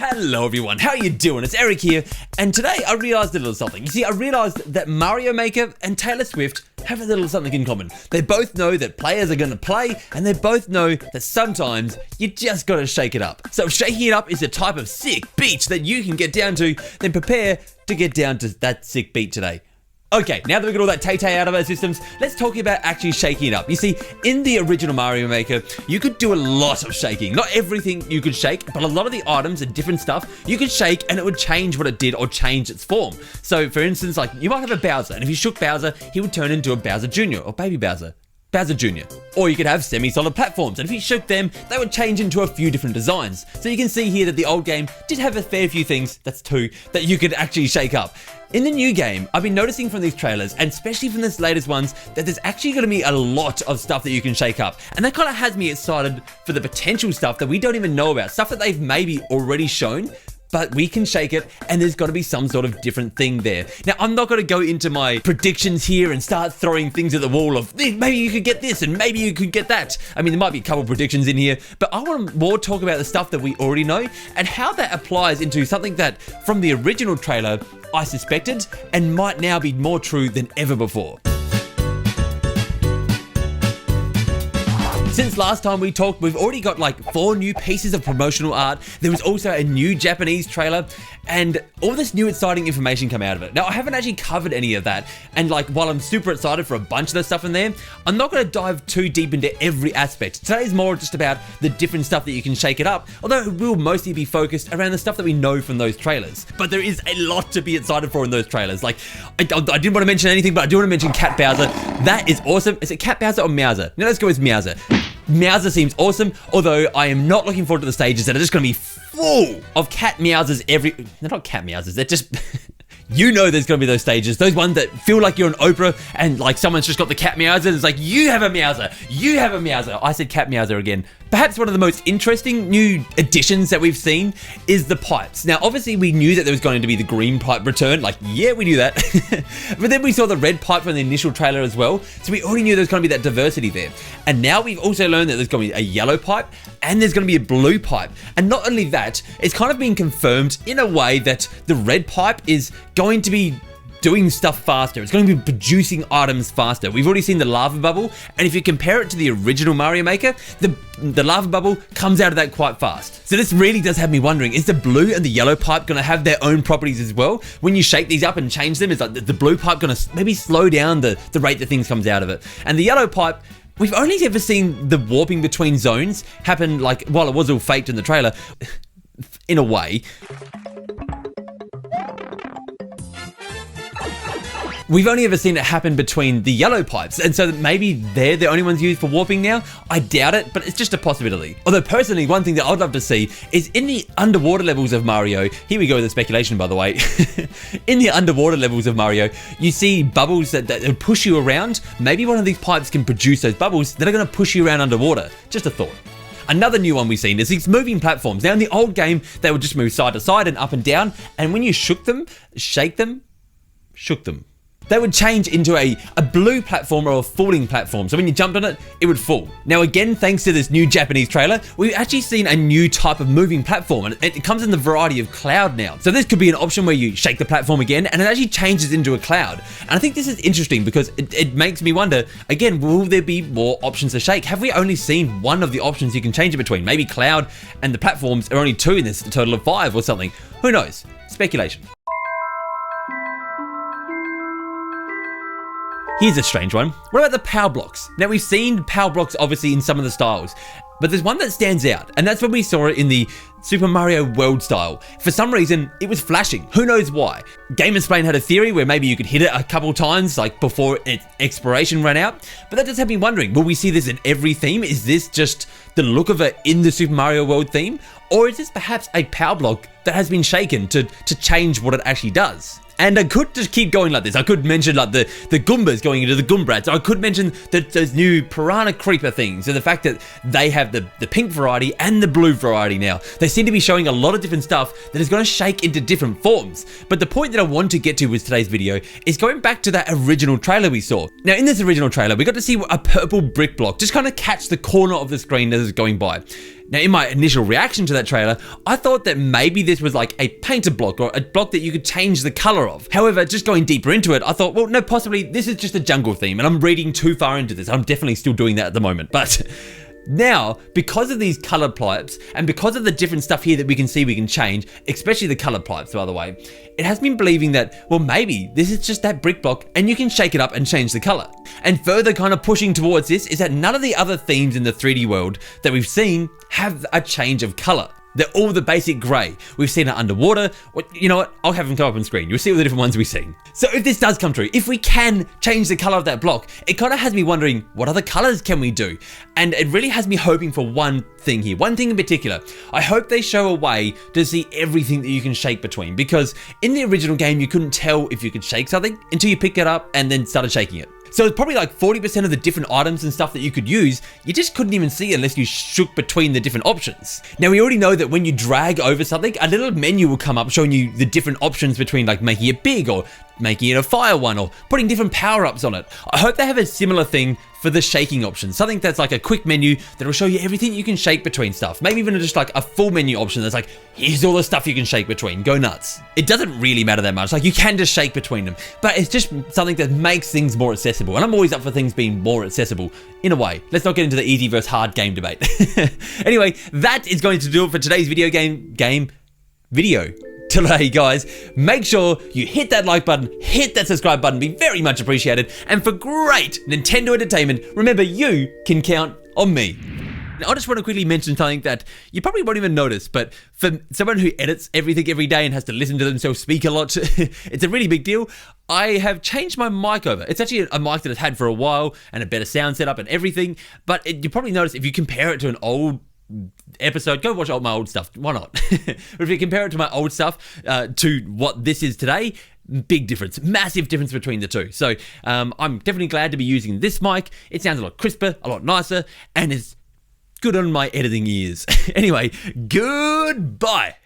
Hello everyone, how you doing? It's Eric here, and today I realised a little something. You see, I realised that Mario Maker and Taylor Swift have a little something in common. They both know that players are going to play, and they both know that sometimes you just got to shake it up. So if shaking it up is a type of sick beat that you can get down to, then prepare to get down to that sick beat today. Okay, now that we got all that tay-tay out of our systems, let's talk about actually shaking it up. You see, in the original Mario Maker, you could do a lot of shaking. Not everything you could shake, but a lot of the items and different stuff you could shake and it would change what it did or change its form. So, for instance, like you might have a Bowser, and if you shook Bowser, he would turn into a Bowser Jr. or Baby Bowser. Bowser Jr. Or you could have semi-solid platforms, and if you shook them, they would change into a few different designs. So you can see here that the old game did have a fair few things, that's two, that you could actually shake up. In the new game, I've been noticing from these trailers, and especially from this latest ones, that there's actually going to be a lot of stuff that you can shake up. And that kind of has me excited for the potential stuff that we don't even know about, stuff that they've maybe already shown, but we can shake it, and there's got to be some sort of different thing there. Now, I'm not going to go into my predictions here and start throwing things at the wall of, maybe you could get this, and maybe you could get that. I mean, there might be a couple predictions in here, but I want to more talk about the stuff that we already know, and how that applies into something that, from the original trailer, I suspected, and might now be more true than ever before. Since last time we talked, we've already got like 4 new pieces of promotional art. There was also a new Japanese trailer, and all this new exciting information come out of it. Now, I haven't actually covered any of that, and like while I'm super excited for a bunch of the stuff in there, I'm not going to dive too deep into every aspect. Today's more just about the different stuff that you can shake it up, although it will mostly be focused around the stuff that we know from those trailers. But there is a lot to be excited for in those trailers. Like, I didn't want to mention anything, but I do want to mention Cat Bowser. That is awesome. Is it Cat Bowser or Meowser? No, let's go with Meowser. Meowser seems awesome, although I am not looking forward to the stages that are just going to be full of cat Meowsers They're not cat Meowsers, they're just... You know there's going to be those stages, those ones that feel like you're on Oprah and like someone's just got the cat Meowser and it's like, you have a Meowser, you have a Meowser. I said cat Meowser again. Perhaps one of the most interesting new additions that we've seen is the pipes. Now, obviously we knew that there was going to be the green pipe return, like, yeah, we knew that. But then we saw the red pipe from the initial trailer as well, so we already knew there was going to be that diversity there. And now we've also learned that there's going to be a yellow pipe and there's going to be a blue pipe. And not only that, it's kind of been confirmed in a way that the red pipe is going to be doing stuff faster. It's going to be producing items faster. We've already seen the lava bubble, and if you compare it to the original Mario Maker, the lava bubble comes out of that quite fast. So this really does have me wondering, is the blue and the yellow pipe going to have their own properties as well? When you shake these up and change them, is like the blue pipe going to maybe slow down the rate that things comes out of it? And the yellow pipe, we've only ever seen the warping between zones happen, like, while it was all faked in the trailer, in a way. We've only ever seen it happen between the yellow pipes, and so maybe they're the only ones used for warping now. I doubt it, but it's just a possibility. Although personally, one thing that I'd love to see is in the underwater levels of Mario, here we go with the speculation by the way, in the underwater levels of Mario, you see bubbles that push you around. Maybe one of these pipes can produce those bubbles that are going to push you around underwater. Just a thought. Another new one we've seen is these moving platforms. Now in the old game, they would just move side to side and up and down, and when you shook them, they would change into a blue platform or a falling platform. So when you jumped on it, it would fall. Now again, thanks to this new Japanese trailer, we've actually seen a new type of moving platform, and it comes in the variety of cloud now. So this could be an option where you shake the platform again and it actually changes into a cloud. And I think this is interesting because it makes me wonder, again, will there be more options to shake? Have we only seen one of the options you can change it between? Maybe cloud and the platforms are only 2 in this total of 5 or something. Who knows? Speculation. Here's a strange one. What about the power blocks? Now we've seen power blocks obviously in some of the styles, but there's one that stands out, and that's when we saw it in the Super Mario World style. For some reason, it was flashing. Who knows why? GameXplain had a theory where maybe you could hit it a couple times, like before its expiration ran out, but that just had me wondering, will we see this in every theme? Is this just the look of it in the Super Mario World theme? Or is this perhaps a power block that has been shaken to change what it actually does? And I could just keep going like this. I could mention like the Goombas going into the Goombrats. I could mention those new Piranha Creeper things, and the fact that they have the pink variety and the blue variety now. They seem to be showing a lot of different stuff that is going to shake into different forms. But the point that I want to get to with today's video is going back to that original trailer we saw. Now, in this original trailer, we got to see a purple brick block just kind of catch the corner of the screen as it's going by. Now, in my initial reaction to that trailer, I thought that maybe this was like a painted block or a block that you could change the color of. However, just going deeper into it, I thought, well, no, possibly this is just a jungle theme, and I'm reading too far into this. I'm definitely still doing that at the moment, but now, because of these colored pipes and because of the different stuff here that we can see we can change, especially the colored pipes, by the way, it has me believing that, well, maybe this is just that brick block and you can shake it up and change the color. And further kind of pushing towards this is that none of the other themes in the 3D world that we've seen have a change of color. They're all the basic grey. We've seen it underwater. You know what? I'll have them come up on screen. You'll see all the different ones we've seen. So if this does come true, if we can change the color of that block, it kind of has me wondering, what other colors can we do? And it really has me hoping for one thing here, one thing in particular. I hope they show a way to see everything that you can shake between, because in the original game, you couldn't tell if you could shake something until you picked it up and then started shaking it. So it's probably like 40% of the different items and stuff that you could use, you just couldn't even see unless you shook between the different options. Now, we already know that when you drag over something, a little menu will come up showing you the different options between like making it big or making it a fire one or putting different power-ups on it. I hope they have a similar thing for the shaking option, something that's like a quick menu that will show you everything you can shake between stuff. Maybe even just like a full menu option that's like, here's all the stuff you can shake between, go nuts. It doesn't really matter that much, like you can just shake between them, but it's just something that makes things more accessible. And I'm always up for things being more accessible in a way. Let's not get into the easy versus hard game debate. Anyway, that is going to do it for today's video today, guys. Make sure you hit that like button, hit that subscribe button, be very much appreciated. And for great Nintendo entertainment, remember, you can count on me. Now, I just want to quickly mention something that you probably won't even notice, but for someone who edits everything every day and has to listen to themselves speak a lot, it's a really big deal. I have changed my mic over. It's actually a mic that I've had for a while and a better sound setup and everything, but you probably notice if you compare it to an old episode, go watch all my old stuff, why not? But if you compare it to my old stuff to what this is today, big difference, massive difference between the two. So I'm definitely glad to be using this mic. It sounds a lot crisper, a lot nicer, and is good on my editing ears. Anyway, goodbye.